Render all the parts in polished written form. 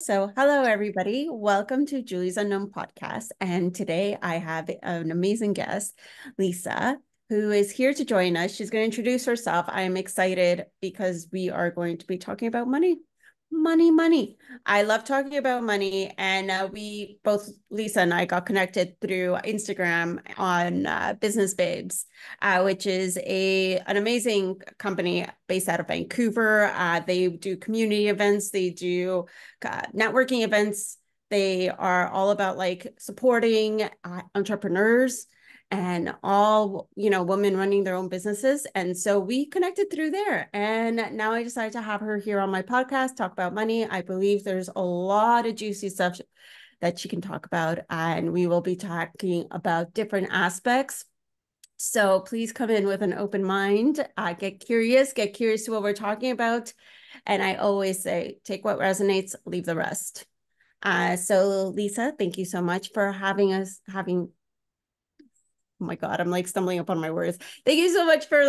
So, hello everybody. Welcome to Julie's Unknown Podcast. And today I have an amazing guest, Lisa, who is here to join us. She's going to introduce herself. I'm excited because we are going to be talking about money. Money. I love talking about money. And we both, Lisa and I, got connected through Instagram on Business Babes, which is an amazing company based out of Vancouver. They do community events, they do networking events. They are all about like supporting entrepreneurs and all, women running their own businesses. And so we connected through there. And now I decided to have her here on my podcast, talk about money. I believe there's a lot of juicy stuff that she can talk about. And we will be talking about different aspects. So please come in with an open mind, get curious to what we're talking about. And I always say, take what resonates, leave the rest. So Lisa, thank you so much for oh my God, I'm like stumbling upon my words. Thank you so much for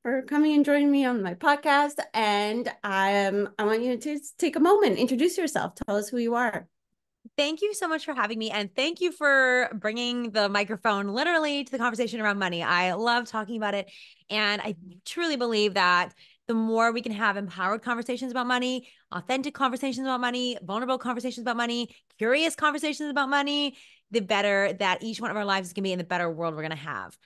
for coming and joining me on my podcast. And I want you to take a moment, introduce yourself, tell us who you are. Thank you so much for having me. And thank you for bringing the microphone literally to the conversation around money. I love talking about it. And I truly believe that the more we can have empowered conversations about money, authentic conversations about money, vulnerable conversations about money, curious conversations about money, the better that each one of our lives is going to be and the better world we're going to have.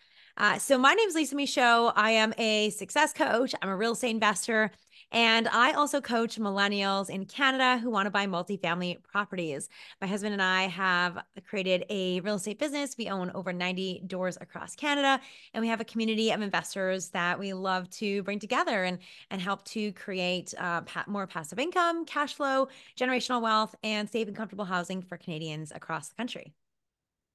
So my name is Lisa Michaud. I am a success coach. I'm a real estate investor. And I also coach millennials in Canada who want to buy multifamily properties. My husband and I have created a real estate business. We own over 90 doors across Canada, and we have a community of investors that we love to bring together and help to create more passive income, cash flow, generational wealth, and safe and comfortable housing for Canadians across the country.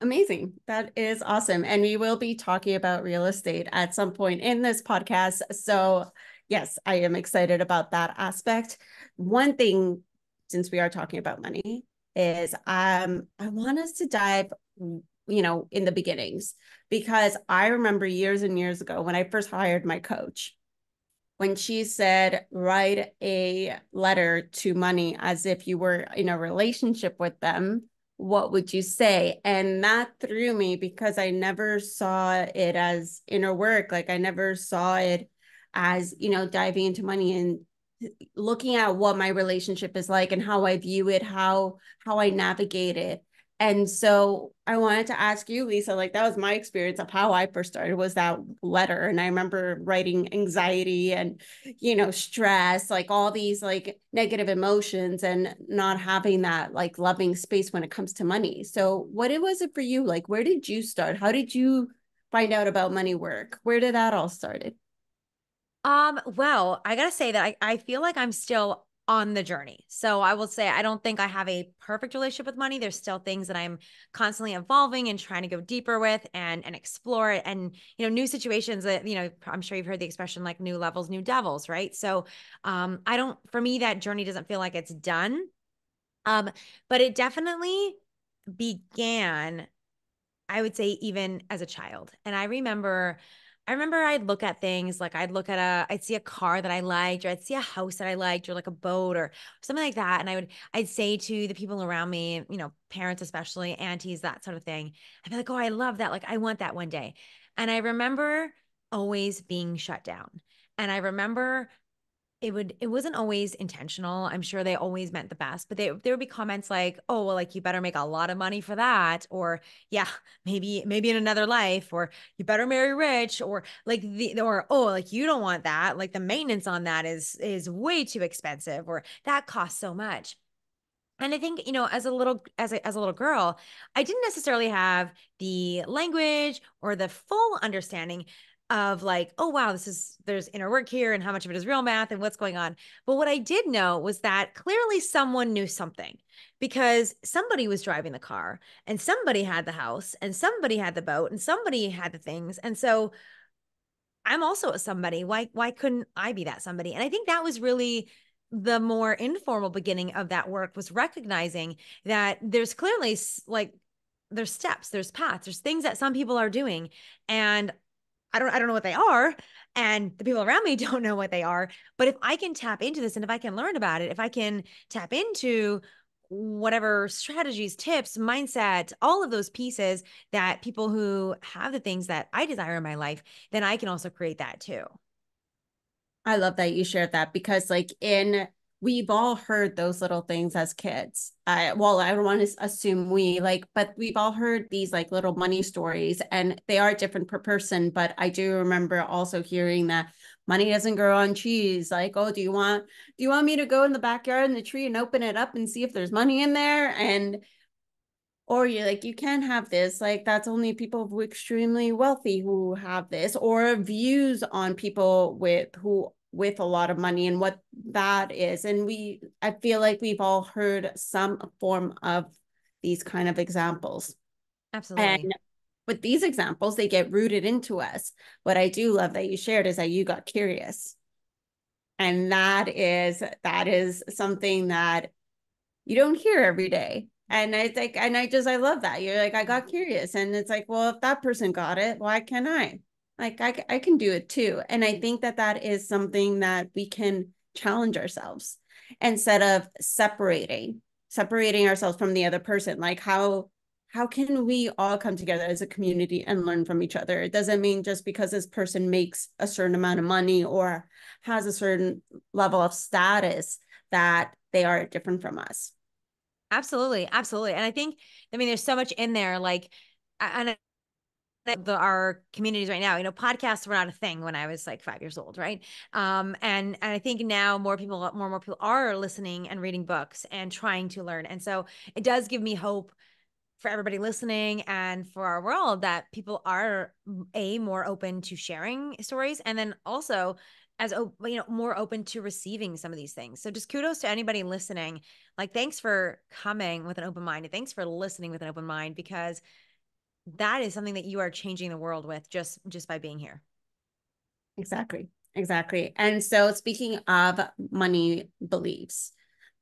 Amazing. That is awesome. And we will be talking about real estate at some point in this podcast. So, yes, I am excited about that aspect. One thing, since we are talking about money, is I want us to dive, in the beginnings, because I remember years and years ago when I first hired my coach, when she said, write a letter to money as if you were in a relationship with them, what would you say? And that threw me because I never saw it as inner work. Like I never saw it as, diving into money and looking at what my relationship is like and how I view it, how I navigate it. And so I wanted to ask you, Lisa, like that was my experience of how I first started was that letter. And I remember writing anxiety and, stress, like all these like negative emotions and not having that like loving space when it comes to money. So what was it for you? Like, where did you start? How did you find out about money work? Where did that all started? Well, I gotta say that I feel like I'm still on the journey. So I will say I don't think I have a perfect relationship with money. There's still things that I'm constantly evolving and trying to go deeper with and explore it. And new situations that, I'm sure you've heard the expression like new levels, new devils, right? So I don't for me, that journey doesn't feel like it's done. Um, but it definitely began, I would say, even as a child. And I remember I'd look at things like I'd see a car that I liked, or I'd see a house that I liked, or like a boat or something like that. And I'd say to the people around me, parents, especially aunties, that sort of thing, I'd be like, oh, I love that. Like, I want that one day. And I remember always being shut down. And I remember it wasn't always intentional. I'm sure they always meant the best, but there would be comments like, "Oh, well, like you better make a lot of money for that," or "Yeah, maybe in another life," or "You better marry rich," or or "Oh, like you don't want that. Like the maintenance on that is way too expensive," or "That costs so much." And I think, as a little girl, I didn't necessarily have the language or the full understanding of like, oh wow, there's inner work here and how much of it is real math and what's going on. But what I did know was that clearly someone knew something because somebody was driving the car and somebody had the house and somebody had the boat and somebody had the things. And so I'm also a somebody. Why couldn't I be that somebody? And I think that was really the more informal beginning of that work, was recognizing that there's clearly like there's steps, there's paths, there's things that some people are doing. And I don't know what they are. And the people around me don't know what they are. But if I can tap into this and if I can learn about it, if I can tap into whatever strategies, tips, mindset, all of those pieces that people who have the things that I desire in my life, then I can also create that too. I love that you shared that because we've all heard those little things as kids. I don't want to assume but we've all heard these like little money stories and they are different per person. But I do remember also hearing that money doesn't grow on trees. Like, oh, do you want me to go in the backyard in the tree and open it up and see if there's money in there? And or you're like, you can't have this, like that's only people who are extremely wealthy who have this, or views on people with a lot of money and what that is. And I feel like we've all heard some form of these kind of examples, and Absolutely. with these examples they get rooted into us. What I do love that you shared is that you got curious, and that is something that you don't hear every day. And I think, and I love that. You're like, I got curious. And it's like, well, if that person got it, why can't I? Like, I can do it too. And I think that that is something that we can challenge ourselves instead of separating ourselves from the other person. Like, how can we all come together as a community and learn from each other? It doesn't mean just because this person makes a certain amount of money or has a certain level of status that they are different from us. Absolutely. Absolutely. And I think, I mean, there's so much in there. Like, and our communities right now, podcasts were not a thing when I was like 5 years old, right? And I think now more and more people are listening and reading books and trying to learn. And so it does give me hope for everybody listening and for our world that people are more open to sharing stories, and then also more open to receiving some of these things. So just kudos to anybody listening. Like, thanks for coming with an open mind, and thanks for listening with an open mind, because that is something that you are changing the world with just by being here. Exactly. Exactly. And so speaking of money beliefs,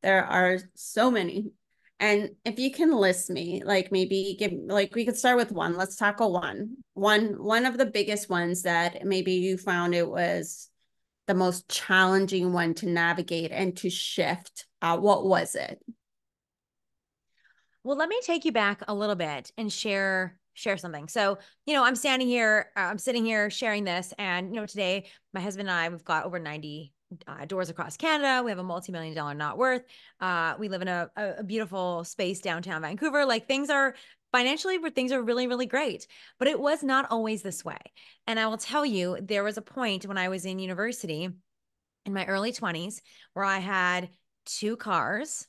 there are so many. And if you can list me, like maybe give like we could start with one. Let's tackle one. One of the biggest ones that maybe you found it was the most challenging one to navigate and to shift. What was it? Well, let me take you back a little bit and share something. So, I'm sitting here sharing this, and today my husband and I, we've got over 90 doors across Canada. We have a multi-million-dollar net worth. We live in a beautiful space downtown Vancouver. Like, things are financially, where things are really, really great. But it was not always this way. And I will tell you, there was a point when I was in university in my early 20s where I had two cars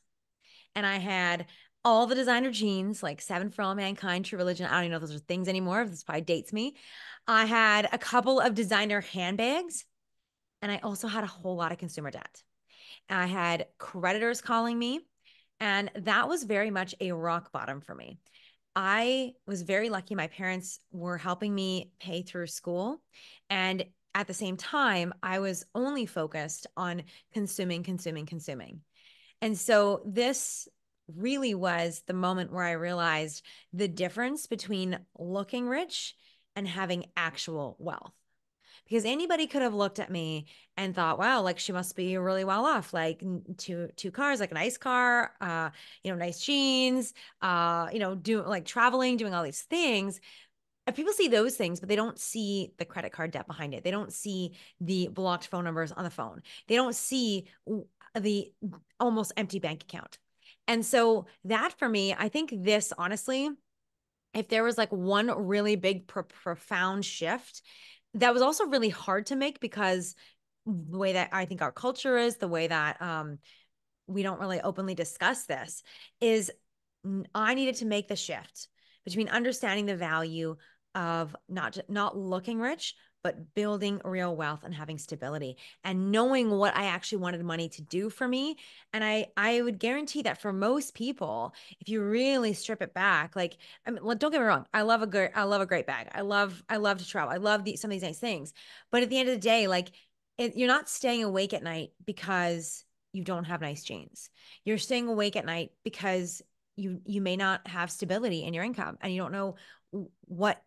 and I had all the designer jeans, like Seven for All Mankind, True Religion. I don't even know if those are things anymore. This probably dates me. I had a couple of designer handbags, and I also had a whole lot of consumer debt. I had creditors calling me, and that was very much a rock bottom for me. I was very lucky. My parents were helping me pay through school. And at the same time, I was only focused on consuming, consuming, consuming. And so this really was the moment where I realized the difference between looking rich and having actual wealth. Because anybody could have looked at me and thought, wow, like she must be really well off, like two cars, like a nice car, nice jeans, do like traveling, doing all these things. And people see those things, but they don't see the credit card debt behind it. They don't see the blocked phone numbers on the phone. They don't see the almost empty bank account. And so that for me, I think this honestly, if there was like one really big profound shift that was also really hard to make, because the way that I think our culture is, the way that we don't really openly discuss this, is I needed to make the shift between understanding the value of not looking rich, but building real wealth and having stability and knowing what I actually wanted money to do for me. And I would guarantee that for most people, if you really strip it back, like, I mean, don't get me wrong, I love a great bag. I love to travel. I love some of these nice things. But at the end of the day, like, you're not staying awake at night because you don't have nice jeans. You're staying awake at night because you may not have stability in your income, and you don't know what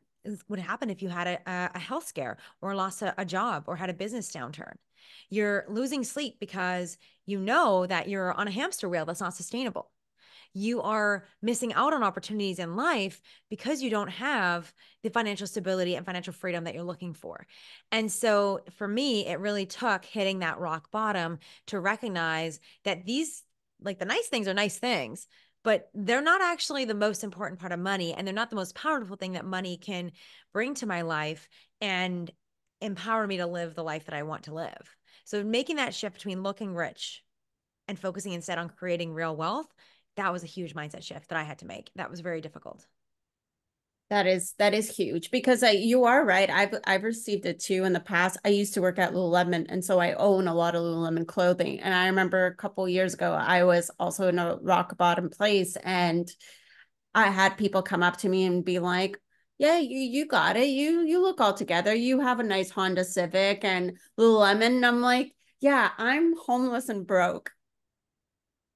would happen if you had a health scare or lost a job or had a business downturn. You're losing sleep because you know that you're on a hamster wheel that's not sustainable. You are missing out on opportunities in life because you don't have the financial stability and financial freedom that you're looking for. And so for me, it really took hitting that rock bottom to recognize that these, like the nice things are nice things, but they're not actually the most important part of money. And they're not the most powerful thing that money can bring to my life and empower me to live the life that I want to live. So making that shift between looking rich and focusing instead on creating real wealth, that was a huge mindset shift that I had to make. That was very difficult. That is huge because you are right. I've received it too in the past. I used to work at Lululemon, and so I own a lot of Lululemon clothing. And I remember a couple years ago, I was also in a rock bottom place, and I had people come up to me and be like, "Yeah, you got it. You look all together. You have a nice Honda Civic and Lululemon." And I'm like, "Yeah, I'm homeless and broke."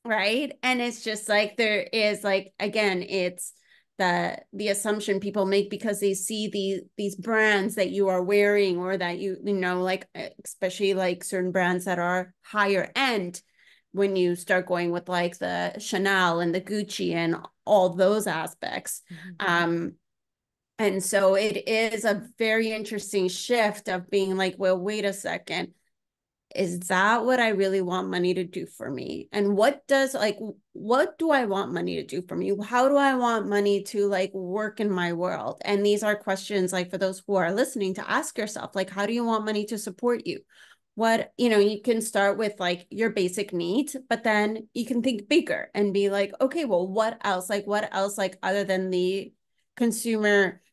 Right. And it's just like there is like again, it's the assumption people make because they see these brands that you are wearing or that you know, like especially like certain brands that are higher end when you start going with like the Chanel and the Gucci and all those aspects. Mhm. And so it is a very interesting shift of being like, well, wait a second, is that what I really want money to do for me? And what do I want money to do for me? How do I want money to like work in my world? And these are questions like for those who are listening to ask yourself, like, how do you want money to support you? What, you can start with like your basic needs, but then you can think bigger and be like, okay, well, what else? Like, what else, like, other than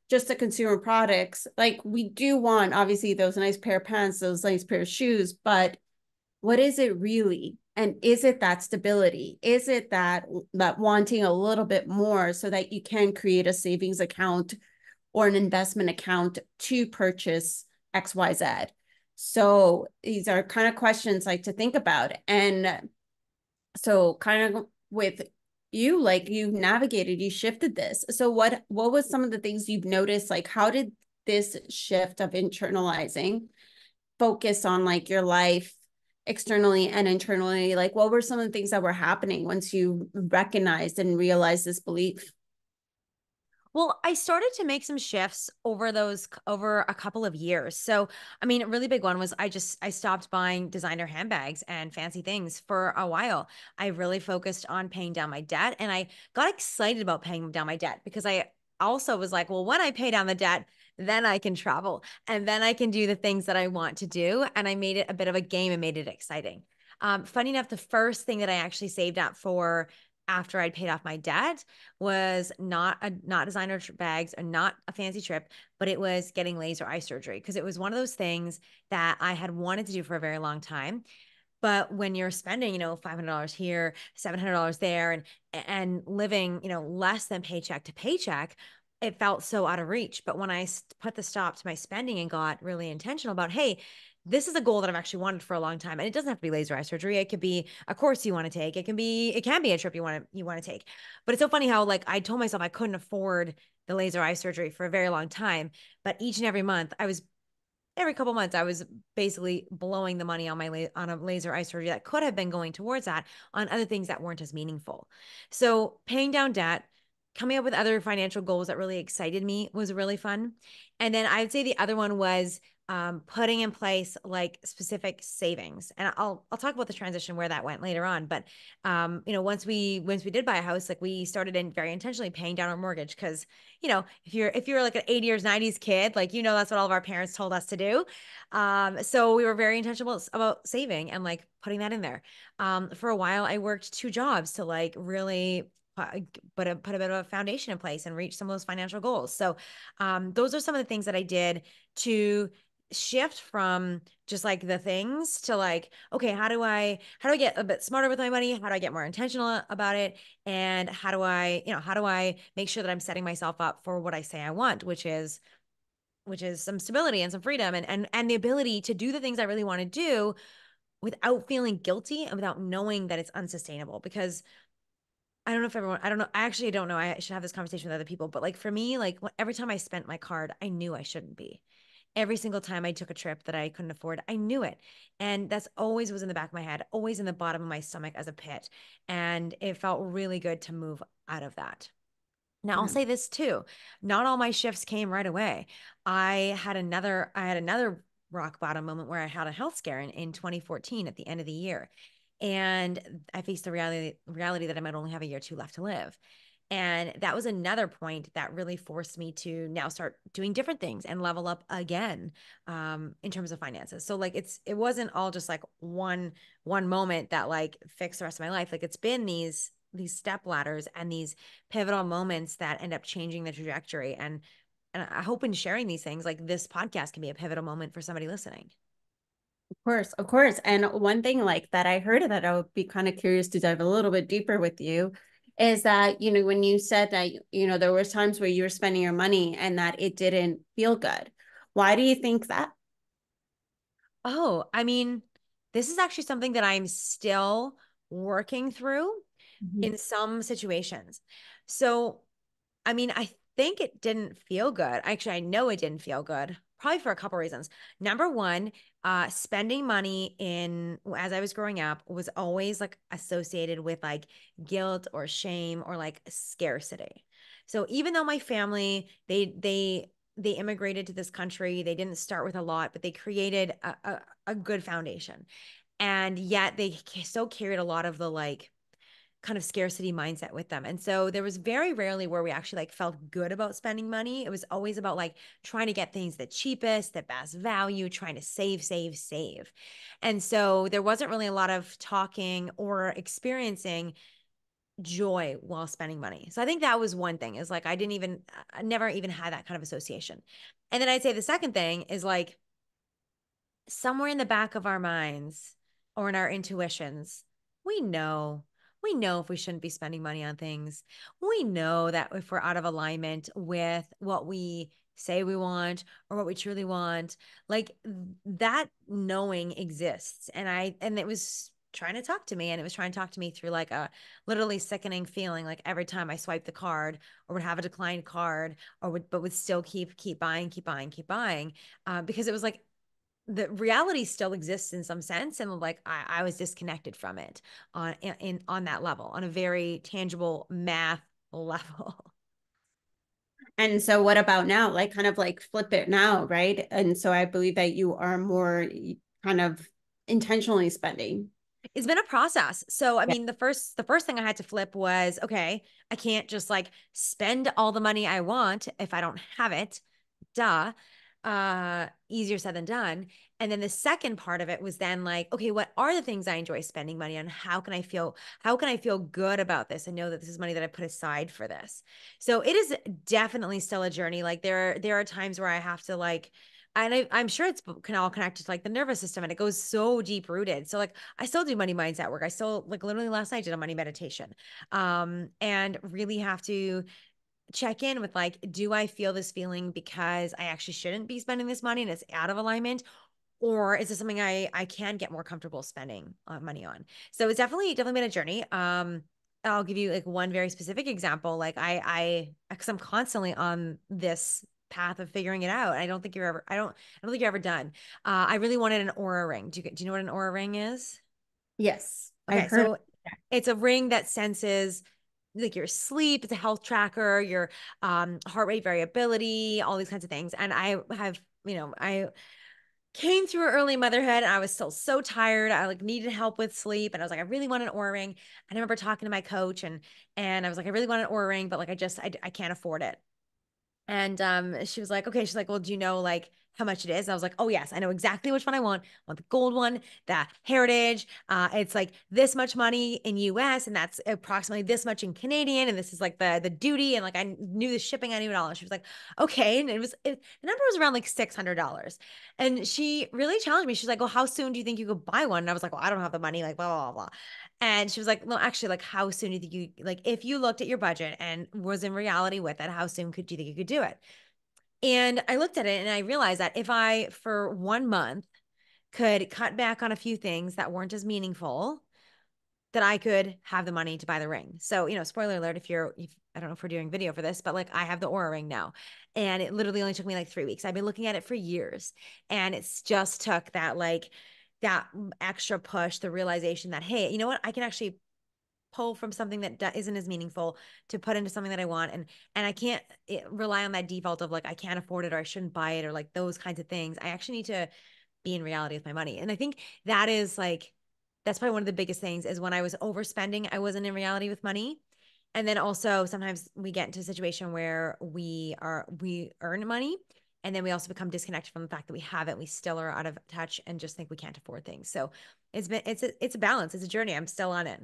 just the consumer products? Like, we do want obviously those nice pair of pants, those nice pair of shoes, but what is it really? And is it that stability? Is it that wanting a little bit more so that you can create a savings account or an investment account to purchase XYZ? So these are kind of questions like to think about. And so kind of with you, like you navigated, you shifted this. So what was some of the things you've noticed? Like how did this shift of internalizing focus on like your life externally and internally? Like what were some of the things that were happening once you recognized and realized this belief? Well, I started to make some shifts over a couple of years. So, I mean, a really big one was I stopped buying designer handbags and fancy things for a while. I really focused on paying down my debt and I got excited about paying down my debt because I also was like, well, when I pay down the debt, then I can travel and then I can do the things that I want to do. And I made it a bit of a game and made it exciting. Funny enough, the first thing that I actually saved up for after I'd paid off my debt was not designer bags and not a fancy trip, but it was getting laser eye surgery because it was one of those things that I had wanted to do for a very long time. But when you're spending, $500 here, $700 there, and living, less than paycheck to paycheck, it felt so out of reach. But when I put the stop to my spending and got really intentional about, hey, this is a goal that I've actually wanted for a long time, and it doesn't have to be laser eye surgery. It could be a course you want to take. It can be a trip you want to take. But it's so funny how like I told myself I couldn't afford the laser eye surgery for a very long time, but each and every month every couple months I was basically blowing the money on on a laser eye surgery that could have been going towards that on other things that weren't as meaningful. So paying down debt, coming up with other financial goals that really excited me was really fun. And then I'd say the other one was putting in place like specific savings. And I'll talk about the transition where that went later on. But once we did buy a house, like we started in very intentionally paying down our mortgage because if you're like an 80s, 90s kid, like that's what all of our parents told us to do. So we were very intentional about saving and like putting that in there. For a while, I worked two jobs to like really put a bit of a foundation in place and reach some of those financial goals. So those are some of the things that I did to shift from just like the things to like, okay, how do I get a bit smarter with my money? How do I get more intentional about it? And how do I make sure that I'm setting myself up for what I say I want, which is some stability and some freedom and the ability to do the things I really want to do without feeling guilty and without knowing that it's unsustainable. Because I don't know if everyone, I don't know. I actually don't know. I should have this conversation with other people. But like for me, like every time I spent my card, I knew I shouldn't be. Every single time I took a trip that I couldn't afford, I knew it. And that's always was in the back of my head, always in the bottom of my stomach as a pit. And it felt really good to move out of that. Now I'll Yeah. say this too. Not all my shifts came right away. I had another rock bottom moment where I had a health scare in 2014 at the end of the year. And I faced the reality that I might only have a year or two left to live. And that was another point that really forced me to now start doing different things and level up again in terms of finances. So like it wasn't all just like one moment that like fixed the rest of my life. Like it's been these step ladders and these pivotal moments that end up changing the trajectory. And I hope in sharing these things, like this podcast can be a pivotal moment for somebody listening. Of course, of course. And one thing like that I heard that I would be kind of curious to dive a little bit deeper with you is that, when you said that, there was times where you were spending your money and that it didn't feel good. Why do you think that? Oh, I mean, this is actually something that I'm still working through Mhm. in some situations. So, I mean, I think it didn't feel good. Actually, I know it didn't feel good, probably for a couple reasons. Number one, spending money in as I was growing up was always like associated with like guilt or shame or like scarcity. So even though my family, they immigrated to this country, they didn't start with a lot, but they created a good foundation. And yet they still carried a lot of the like kind of scarcity mindset with them. And so there was very rarely where we actually like felt good about spending money. It was always about like trying to get things the cheapest, the best value, trying to save, save, save. And so there wasn't really a lot of talking or experiencing joy while spending money. So I think that was one thing is like I never even had that kind of association. And then I'd say the second thing is like somewhere in the back of our minds or in our intuitions, we know. We know if we shouldn't be spending money on things. We know that if we're out of alignment with what we say we want or what we truly want, like that knowing exists. And it was trying to talk to me and it was trying to talk to me through like a literally sickening feeling like every time I swiped the card or would have a declined card or would still keep buying, keep buying, keep buying because it was like the reality still exists in some sense and like I was disconnected from it on that level on a very tangible math level. And so what about now? Like kind of like flip it now, right? And so I believe that you are more kind of intentionally spending. It's been a process. So I Yeah. mean the first thing I had to flip was okay, I can't just like spend all the money I want if I don't have it. Duh. Easier said than done. And then the second part of it was then like, okay, what are the things I enjoy spending money on? How can I feel good about this and know that this is money that I put aside for this? So it is definitely still a journey. Like there are times where I have to like and I'm sure it's can all connected to like the nervous system and it goes so deep rooted. So like I still do money mindset work. I still like literally last night did a money meditation. And really have to check in with like, do I feel this feeling because I actually shouldn't be spending this money and it's out of alignment? Or is this something I can get more comfortable spending money on? So it's definitely been a journey. I'll give you like one very specific example. Like because I'm constantly on this path of figuring it out. I don't think you're ever done. I really wanted an aura ring. Do you know what an aura ring is? Yes, I've Okay, heard. so it's a ring that senses like your sleep, it's a health tracker, your heart rate variability, all these kinds of things. And I came through early motherhood and I was still so tired. I like needed help with sleep. And I was like, I really want an Oura ring. I remember talking to my coach and I was like, I really want an Oura ring, but like I can't afford it. And she was like, okay. She's like, well, do you know like how much it is? And I was like, oh yes, I know exactly which one I want. I want the gold one, the heritage. It's like this much money in US, and that's approximately this much in Canadian, and this is like the duty, and like I knew the shipping, I knew it all. And she was like, okay, and the number was around like $600, and she really challenged me. She's like, well, how soon do you think you could buy one? And I was like, well, I don't have the money, like blah blah blah. And she was like, no, actually, like, how soon do you think like, if you looked at your budget and was in reality with it, how soon could you think you could do it? And I looked at it and I realized that if I, for 1 month, could cut back on a few things that weren't as meaningful, that I could have the money to buy the ring. So, spoiler alert, if I don't know if we're doing video for this, but like I have the Aura ring now. And it literally only took me like 3 weeks. I've been looking at it for years. And it's just took that extra push, the realization that, hey, you know what? I can actually pull from something that isn't as meaningful to put into something that I want. And I can't rely on that default of like, I can't afford it or I shouldn't buy it or like those kinds of things. I actually need to be in reality with my money. And I think that's probably one of the biggest things is when I was overspending, I wasn't in reality with money. And then also sometimes we get into a situation where we earn money and then we also become disconnected from the fact that we have it. We still are out of touch and just think we can't afford things. So it's a balance. It's a journey. I'm still on it.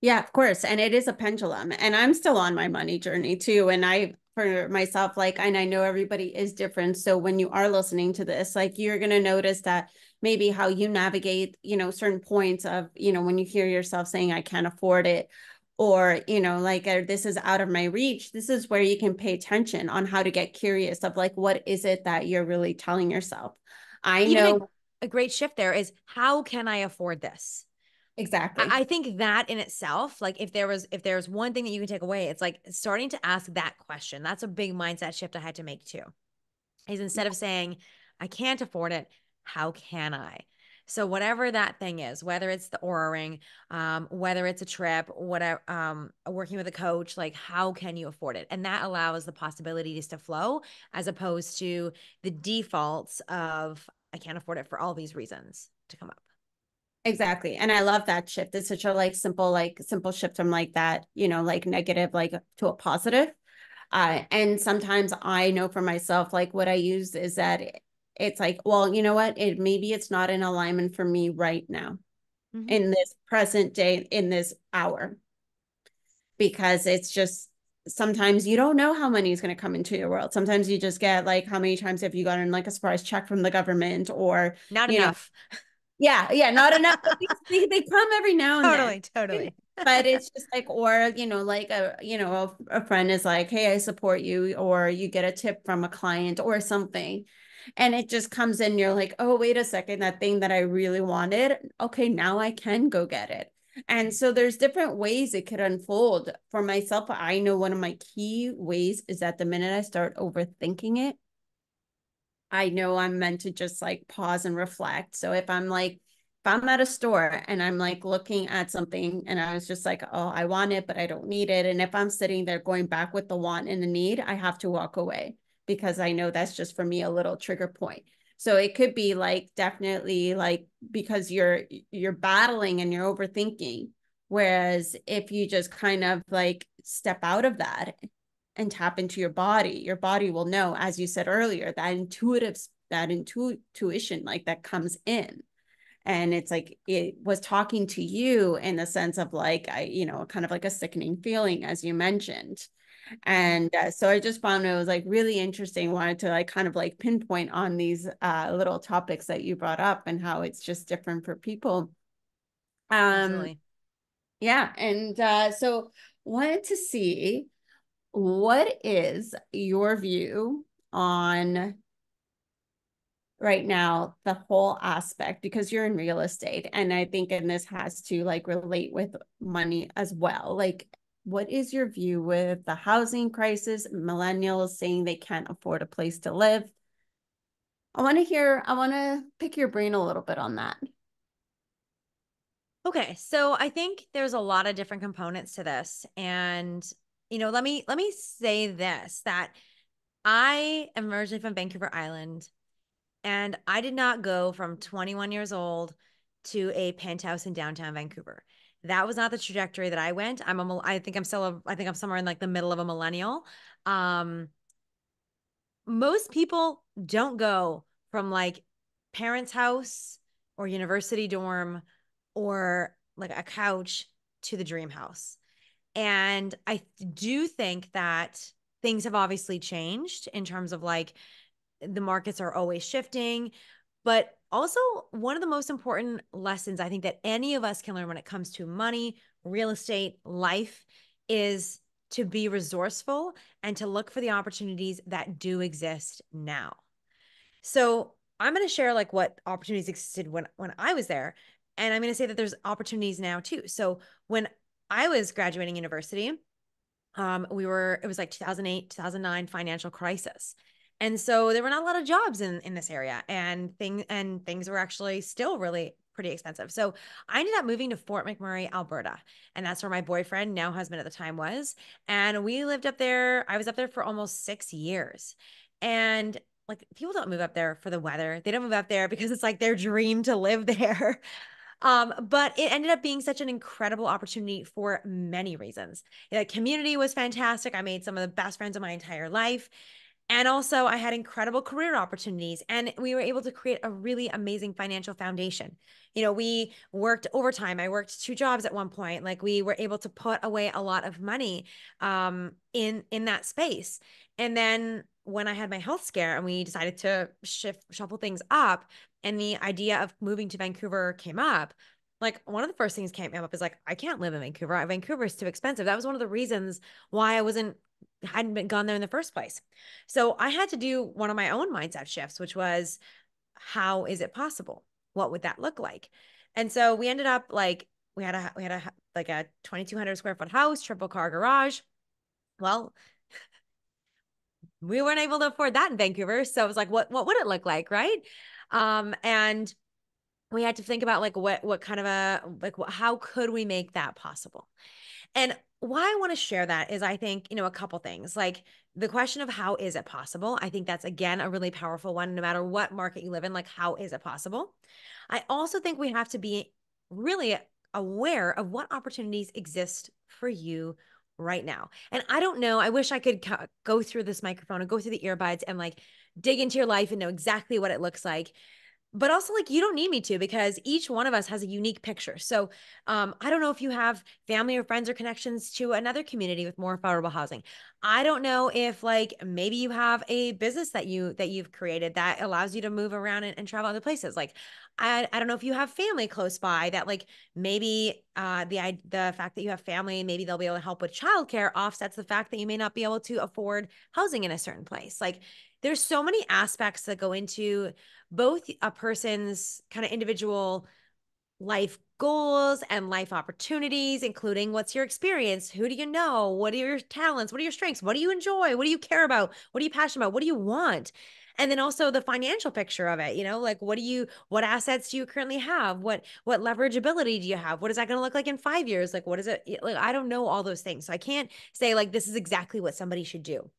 Yeah, of course. And it is a pendulum. And I'm still on my money journey too. And I, for myself, like, and I know everybody is different. So when you are listening to this, like, you're going to notice that maybe how you navigate, certain points of, when you hear yourself saying, I can't afford it, or, like, this is out of my reach. This is where you can pay attention on how to get curious of like, what is it that you're really telling yourself? I Even know a great shift there is how can I afford this? exactly. I think that in itself, like if there was one thing that you can take away, it's like starting to ask that question. That's a big mindset shift I had to make too. Is instead of saying, I can't afford it, how can I? So whatever that thing is, whether it's the Aura ring, whether it's a trip, whatever, working with a coach, like how can you afford it? And that allows the possibilities to flow as opposed to the defaults of I can't afford it for all these reasons to come up. Exactly. And I love that shift. It's such a simple shift from like that, like negative, like to a positive. And sometimes I know for myself, like what I use is that it's like, well, you know what? Maybe it's not in alignment for me right now Mm-hmm. in this present day, in this hour, because it's just sometimes you don't know how money is going to come into your world. Sometimes you just get like, how many times have you gotten like a surprise check from the government or, Not you know, enough. yeah, not enough. But they come every now and then. Totally, totally. But it's just like, or, like a friend is like, hey, I support you, or you get a tip from a client or something. And it just comes in, you're like, oh, wait a second, that thing that I really wanted. Okay, now I can go get it. And so there's different ways it could unfold. For myself, I know one of my key ways is that the minute I start overthinking it, I know I'm meant to just like pause and reflect. So if I'm at a store and I'm like looking at something and I was just like, oh, I want it, but I don't need it. And if I'm sitting there going back with the want and the need, I have to walk away because I know that's just for me a little trigger point. So it could be like definitely like because you're battling and you're overthinking. Whereas if you just kind of like step out of that and tap into your body will know, as you said earlier, that intuition like that comes in. And it's like it was talking to you in the sense of like kind of like a sickening feeling, as you mentioned. And so I just found it was like really interesting. Wanted to like kind of like pinpoint on these little topics that you brought up and how it's just different for people. um Absolutely. yeah, and so wanted to see, what is your view on right now the whole aspect, because you're in real estate, and I think and this has to like relate with money as well, like what is your view with the housing crisis, millennials saying they can't afford a place to live? I want to pick your brain a little bit on that. Okay, so I think there's a lot of different components to this. And let me say this that I am originally from Vancouver Island and I did not go from 21 years old to a penthouse in downtown Vancouver. That was not the trajectory that I went. I think I'm somewhere in like the middle of a millennial. Um Most people don't go from like parents' house or university dorm or like a couch to the dream house. And I do think that things have obviously changed in terms of like the markets are always shifting. But also, one of the most important lessons I think that any of us can learn when it comes to money, real estate, life is to be resourceful and to look for the opportunities that do exist now. So I'm going to share like what opportunities existed when I was there. And I'm going to say that there's opportunities now too. So when I was graduating university, it was like 2008, 2009 financial crisis. And so there were not a lot of jobs in this area, and things were actually still really pretty expensive. So I ended up moving to Fort McMurray, Alberta, and that's where my boyfriend, now husband at the time, was. And we lived up there. I was up there for almost 6 years. And like, people don't move up there for the weather. They don't move up there because it's like their dream to live there. But it ended up being such an incredible opportunity for many reasons. The community was fantastic. I made some of the best friends of my entire life. And also, I had incredible career opportunities, and we were able to create a really amazing financial foundation. We worked overtime. I worked 2 jobs at one point. Like, we were able to put away a lot of money in that space. And then when I had my health scare and we decided to shuffle things up, and the idea of moving to Vancouver came up, like, one of the first things came up is like, I can't live in Vancouver. Vancouver is too expensive. That was one of the reasons why I hadn't been gone there in the first place. So I had to do one of my own mindset shifts, which was, how is it possible? What would that look like? And so we ended up like, we had a like a 2,200 square foot house, triple car garage. Well, we weren't able to afford that in Vancouver. So it was like, what would it look like? Right. And we had to think about like, what kind of how could we make that possible? And why I want to share that is, I think, a couple things. Like, the question of how is it possible? I think that's, again, a really powerful one, no matter what market you live in. Like, how is it possible? I also think we have to be really aware of what opportunities exist for you right now. And I don't know, I wish I could go through this microphone and go through the earbuds and like dig into your life and know exactly what it looks like. But also, like, you don't need me to, because each one of us has a unique picture. So I don't know if you have family or friends or connections to another community with more affordable housing. I don't know if, like, maybe you have a business that you've created that allows you to move around and travel other places. Like, I don't know if you have family close by that, like, maybe the fact that you have family, maybe they'll be able to help with childcare, offsets the fact that you may not be able to afford housing in a certain place. Like, there's so many aspects that go into both a person's kind of individual life goals and life opportunities, including, what's your experience? Who do you know? What are your talents? What are your strengths? What do you enjoy? What do you care about? What are you passionate about? What do you want? And then also the financial picture of it, like, what assets do you currently have? What leverageability do you have? What is that going to look like in 5 years? Like, what is it? Like, I don't know all those things. So I can't say like, this is exactly what somebody should do.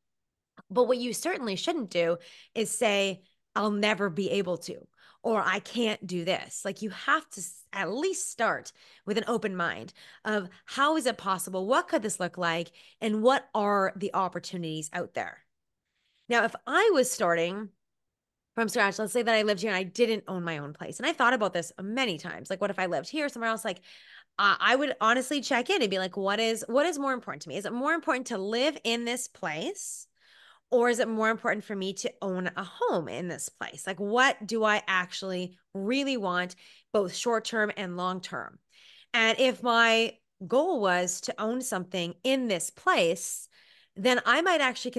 But what you certainly shouldn't do is say, I'll never be able to, or I can't do this. Like, you have to at least start with an open mind of, how is it possible? What could this look like? And what are the opportunities out there? Now, if I was starting from scratch, let's say that I lived here and I didn't own my own place. And I thought about this many times. Like, what if I lived here, somewhere else? Like, I would honestly check in and be like, what is more important to me? Is it more important to live in this place? Or is it more important for me to own a home in this place? Like, what do I actually really want, both short term and long term? And if my goal was to own something in this place, then I might actually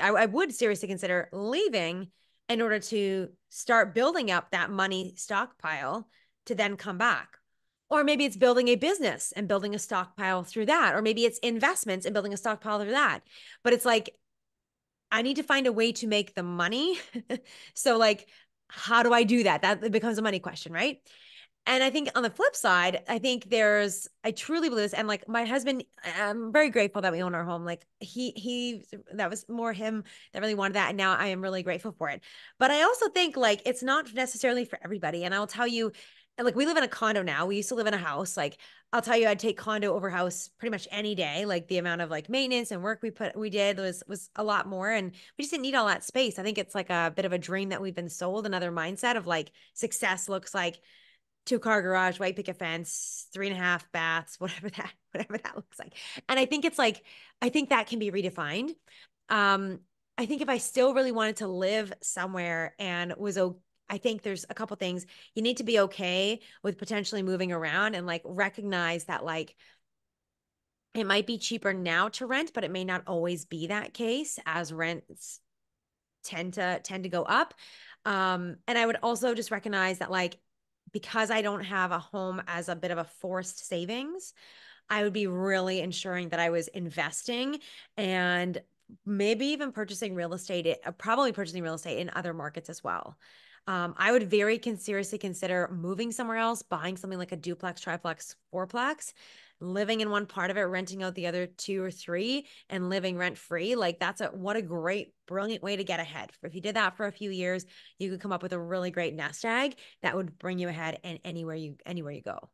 I would seriously consider leaving in order to start building up that money stockpile to then come back. Or maybe it's building a business and building a stockpile through that. Or maybe it's investments and building a stockpile through that. But it's like, I need to find a way to make the money. So, like, how do I do that? That becomes a money question, right? And I think on the flip side, I truly believe this. And like, my husband, I'm very grateful that we own our home. Like, that was more him that really wanted that. And now I am really grateful for it. But I also think, like, it's not necessarily for everybody. And I'll tell you, like, we live in a condo now. We used to live in a house. Like, I'll tell you, I'd take condo over house pretty much any day. Like, the amount of like maintenance and work we did was a lot more. And we just didn't need all that space. I think it's like a bit of a dream that we've been sold, another mindset of like, success looks like 2-car garage, white picket fence, 3.5 baths, whatever that looks like. And I think it's like, I think that can be redefined. I think if I still really wanted to live somewhere and I think there's a couple things. You need to be okay with potentially moving around, and like, recognize that, like, it might be cheaper now to rent, but it may not always be that case, as rents tend to go up. And I would also just recognize that, like, because I don't have a home as a bit of a forced savings, I would be really ensuring that I was investing and maybe even purchasing real estate, probably purchasing real estate in other markets as well. I would very seriously consider moving somewhere else, buying something like a duplex, triplex, fourplex, living in one part of it, renting out the other two or three, and living rent free. Like that's what a great, brilliant way to get ahead. If you did that for a few years, you could come up with a really great nest egg that would bring you ahead and anywhere you go.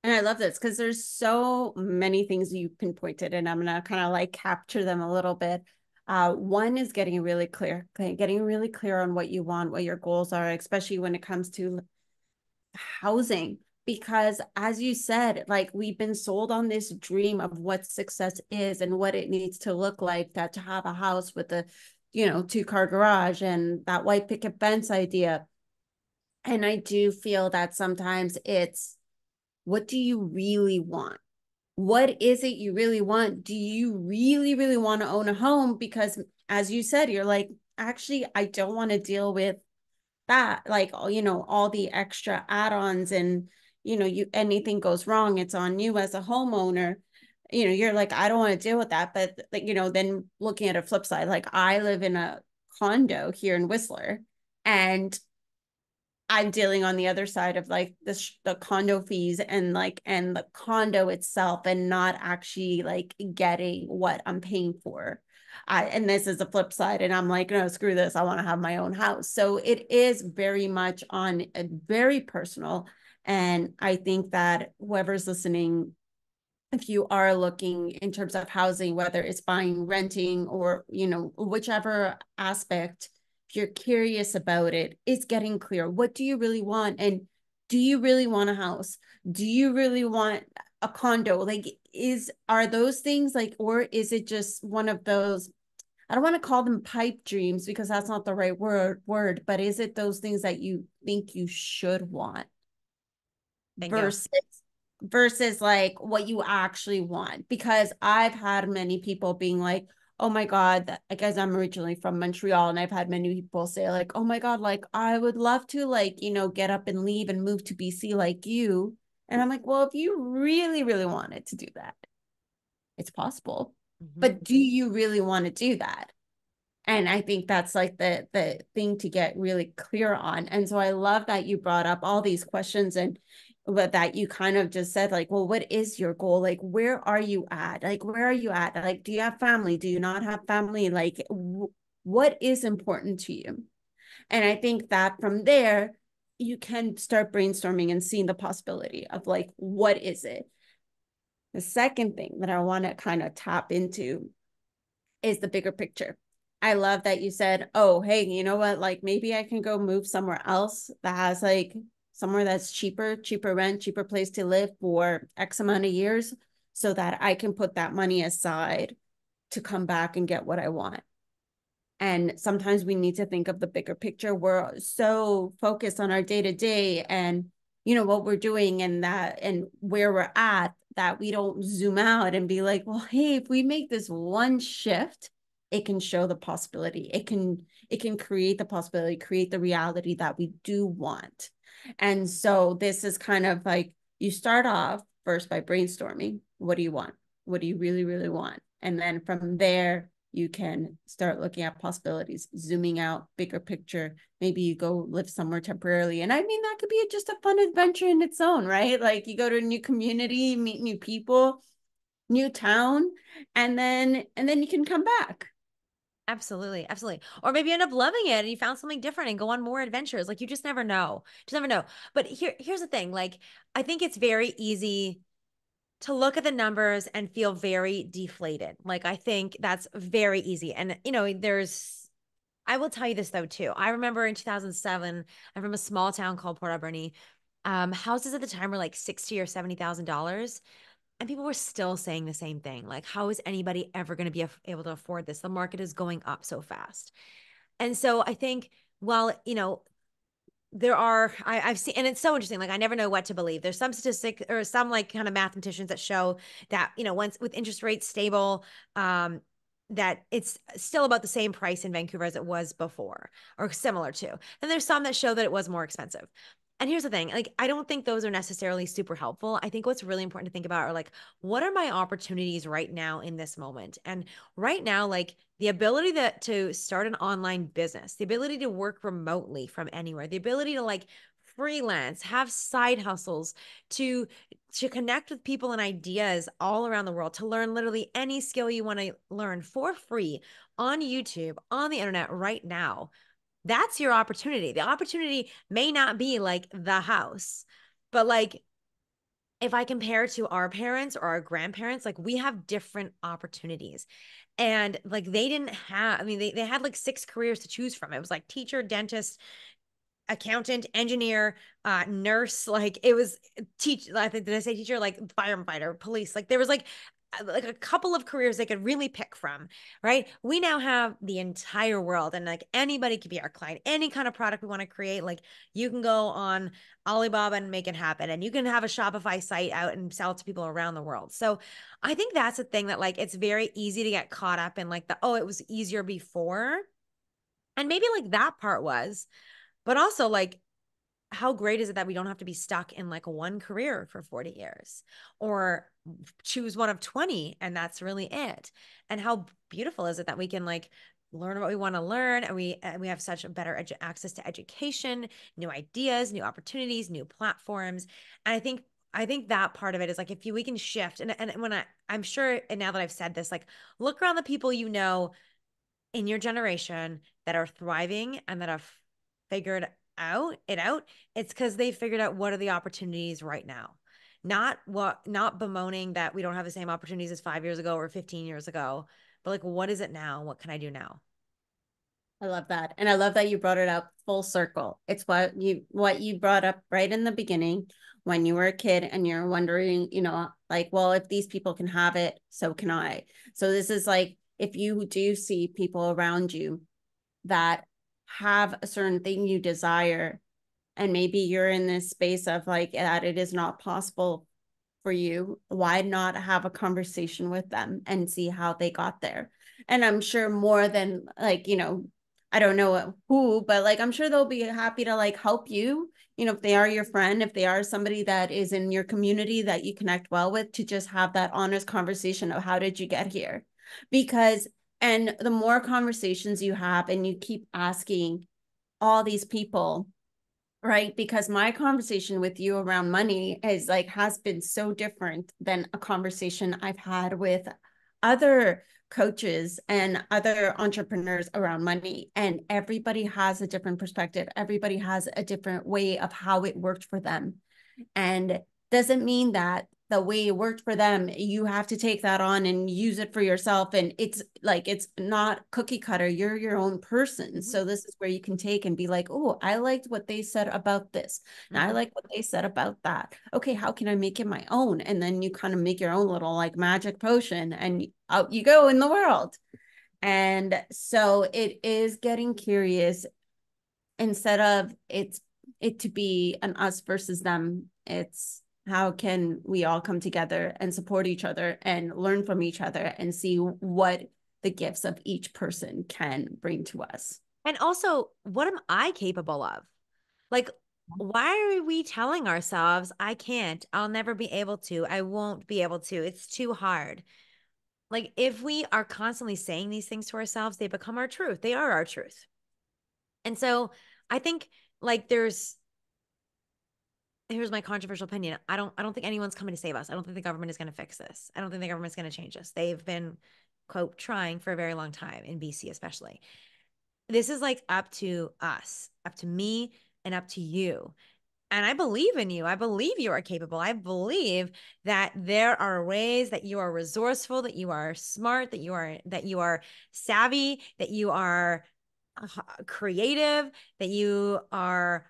And I love this because there's so many things you pinpointed, and I'm gonna kind of like capture them a little bit. One is getting really clear, okay? Getting really clear on what you want, what your goals are, especially when it comes to housing. Because as you said, like we've been sold on this dream of what success is and what it needs to look like, that to have a house with a, two-car garage and that white picket fence idea. And I do feel that sometimes it's, what do you really want? What is it you really want? Do you really, really want to own a home? Because as you said, you're like, actually, I don't want to deal with that, like, all the extra add-ons, and you, anything goes wrong, it's on you as a homeowner. You're like, I don't want to deal with that. But like, then looking at a flip side, like I live in a condo here in Whistler, and I'm dealing on the other side of like the condo fees and the condo itself, and not actually like getting what I'm paying for. And this is the flip side, and I'm like, no, screw this. I want to have my own house. So it is very much on a very personal. And I think that whoever's listening, if you are looking in terms of housing, whether it's buying, renting, or, whichever aspect, if you're curious about it, it's getting clear. What do you really want? And do you really want a house? Do you really want a condo? Like, are those things like, or is it just one of those, I don't want to call them pipe dreams because that's not the right word, but is it those things that you think you should want Bingo. versus like what you actually want? Because I've had many people being like, oh my god, I guess I'm originally from Montreal, and I've had many people say like, oh my god, like I would love to like, get up and leave and move to BC like you. And I'm like, well, if you really, really wanted to do that, it's possible. Mm-hmm. But do you really want to do that? And I think that's like the thing to get really clear on. And so I love that you brought up all these questions, and that you kind of just said like, well, what is your goal? Like, where are you at? Like, where are you at? Like, do you have family? Do you not have family? Like, what is important to you? And I think that from there, you can start brainstorming and seeing the possibility of like, what is it? The second thing that I want to kind of tap into is the bigger picture. I love that you said, oh, hey, you know what? Like maybe I can go move somewhere else that has like somewhere that's cheaper rent, cheaper place to live for X amount of years, so that I can put that money aside to come back and get what I want. And sometimes we need to think of the bigger picture. We're so focused on our day to day and, what we're doing and that and where we're at, that we don't zoom out and be like, well, hey, if we make this one shift, it can show the possibility. It can create the possibility, create the reality that we do want. And so this is kind of like, you start off first by brainstorming. What do you want? What do you really, really want? And then from there, you can start looking at possibilities, zooming out, bigger picture. Maybe you go live somewhere temporarily. And I mean, that could be just a fun adventure in its own, right? Like you go to a new community, meet new people, new town, and then you can come back. Absolutely. Absolutely. Or maybe you end up loving it and you found something different and go on more adventures. Like you just never know. Just never know. But here's the thing. Like I think it's very easy to look at the numbers and feel very deflated. Like I think that's very easy. And I will tell you this though too. I remember in 2007, I'm from a small town called Port Alberni. Houses at the time were like 60 or $70,000. And people were still saying the same thing. Like, how is anybody ever going to be able to afford this? The market is going up so fast. And so I think, while, I've seen, and it's so interesting. Like, I never know what to believe. There's some statistic or some like kind of mathematicians that show that, once with interest rates stable, that it's still about the same price in Vancouver as it was before or similar to. And there's some that show that it was more expensive. And here's the thing, like, I don't think those are necessarily super helpful. I think what's really important to think about are like, what are my opportunities right now in this moment? And right now, like the ability to start an online business, the ability to work remotely from anywhere, the ability to like freelance, have side hustles, to connect with people and ideas all around the world, to learn literally any skill you want to learn for free on YouTube, on the internet right now. That's your opportunity. The opportunity may not be like the house, but like if I compare to our parents or our grandparents, like we have different opportunities. And like they didn't have, I mean, they had like six careers to choose from. It was like teacher, dentist, accountant, engineer, nurse. Like it was teach. I think, did I say teacher? Like firefighter, police. Like there was like a couple of careers they could really pick from, right? We now have the entire world, and like anybody could be our client. Any kind of product we want to create, like you can go on Alibaba and make it happen, and you can have a Shopify site out and sell it to people around the world. So I think that's a thing that like it's very easy to get caught up in like the, oh, it was easier before. And maybe like that part was, but also like how great is it that we don't have to be stuck in like one career for 40 years or choose one of 20 and that's really it? And how beautiful is it that we can like learn what we want to learn, and we have such a better access to education, new ideas, new opportunities, new platforms. And I think that part of it is like if we can shift, and when I'm sure, and now that I've said this, like look around the people you know in your generation that are thriving and that have figured out, it's because they figured out what are the opportunities right now. Not bemoaning that we don't have the same opportunities as 5 years ago or 15 years ago, but like what is it now? What can I do now? I love that. And I love that you brought it up full circle. It's what you brought up right in the beginning when you were a kid and you're wondering, like, well, if these people can have it, so can I. So this is like if you do see people around you that have a certain thing you desire, and maybe you're in this space of like that it is not possible for you, why not have a conversation with them and see how they got there? And I'm sure more than like, I don't know who, but like I'm sure they'll be happy to like help you, if they are your friend, if they are somebody that is in your community that you connect well with, to just have that honest conversation of how did you get here? Because and the more conversations you have and you keep asking all these people, right? Because my conversation with you around money is like has been so different than a conversation I've had with other coaches and other entrepreneurs around money. And everybody has a different perspective. Everybody has a different way of how it worked for them. And doesn't mean that the way it worked for them, you have to take that on and use it for yourself. And it's like, it's not cookie cutter. You're your own person. Mm-hmm. So this is where you can take and be like, oh, I liked what they said about this. And I Mm-hmm. like what they said about that. Okay, how can I make it my own? And then you kind of make your own little like magic potion and out you go in the world. And so it is getting curious instead of it to be an us versus them. It's how can we all come together and support each other and learn from each other and see what the gifts of each person can bring to us. And also, what am I capable of? Like, why are we telling ourselves, I can't, I'll never be able to, I won't be able to, it's too hard? Like, if we are constantly saying these things to ourselves, they become our truth. They are our truth. And so I think like here's my controversial opinion. I don't think anyone's coming to save us. I don't think the government is going to fix this. I don't think the government's going to change us. They've been, quote, trying for a very long time in BC, especially. This is like up to us, up to me, and up to you. And I believe in you. I believe you are capable. I believe that there are ways that you are resourceful, that you are smart, that you are savvy, that you are creative, that you are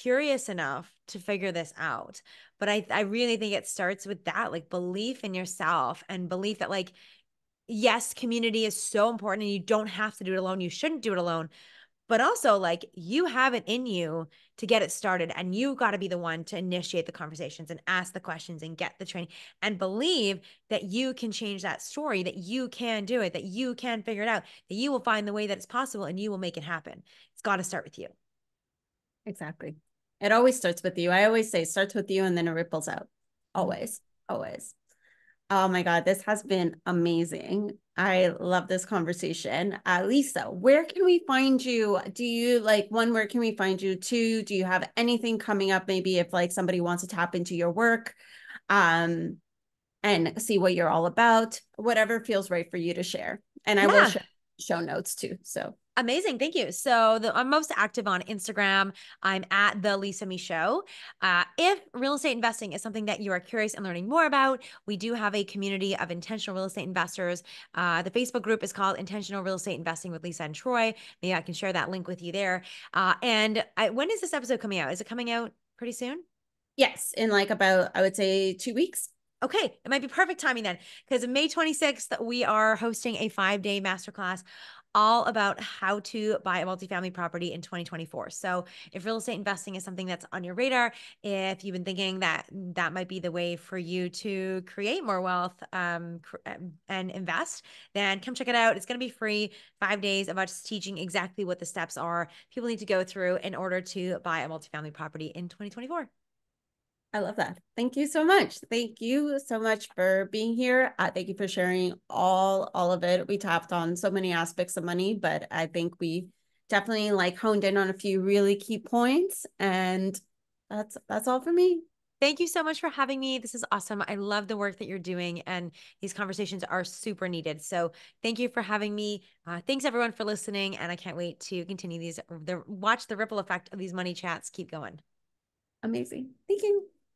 curious enough to figure this out. But I really think it starts with that, like belief in yourself and belief that like, yes, community is so important and you don't have to do it alone. You shouldn't do it alone. But also, like, you have it in you to get it started, and you got to be the one to initiate the conversations and ask the questions and get the training and believe that you can change that story, that you can do it, that you can figure it out, that you will find the way that it's possible and you will make it happen. It's got to start with you. Exactly. It always starts with you. I always say it starts with you and then it ripples out. Mhm. Always, always. Oh my God, this has been amazing. I love this conversation. Lisa, where can we find you? Do you like one, where can we find you? Two, do you have anything coming up? Maybe if like somebody wants to tap into your work, um, and see what you're all about, whatever feels right for you to share. And I will Yeah. share show notes too. So Amazing. Thank you. So I'm most active on Instagram. I'm at the Lisa Michaud. If real estate investing is something that you are curious and learning more about, we do have a community of intentional real estate investors. The Facebook group is called Intentional Real Estate Investing with Lisa and Troy. Maybe I can share that link with you there. When is this episode coming out? Is it coming out pretty soon? yes, in like about, I would say 2 weeks. Okay, it might be perfect timing then, because May 26th, we are hosting a 5-day masterclass all about how to buy a multifamily property in 2024. So, if real estate investing is something that's on your radar, if you've been thinking that that might be the way for you to create more wealth and invest, then come check it out. It's going to be free. 5 days of us teaching exactly what the steps are people need to go through in order to buy a multifamily property in 2024. I love that. Thank you so much. Thank you so much for being here. Thank you for sharing all of it. We tapped on so many aspects of money, but I think we definitely like honed in on a few really key points. And that's all for me. Thank you so much for having me. This is awesome. I love the work that you're doing, and these conversations are super needed. So, thank you for having me. Thanks everyone for listening, and I can't wait to continue watch the ripple effect of these money chats keep going. Amazing. Thank you.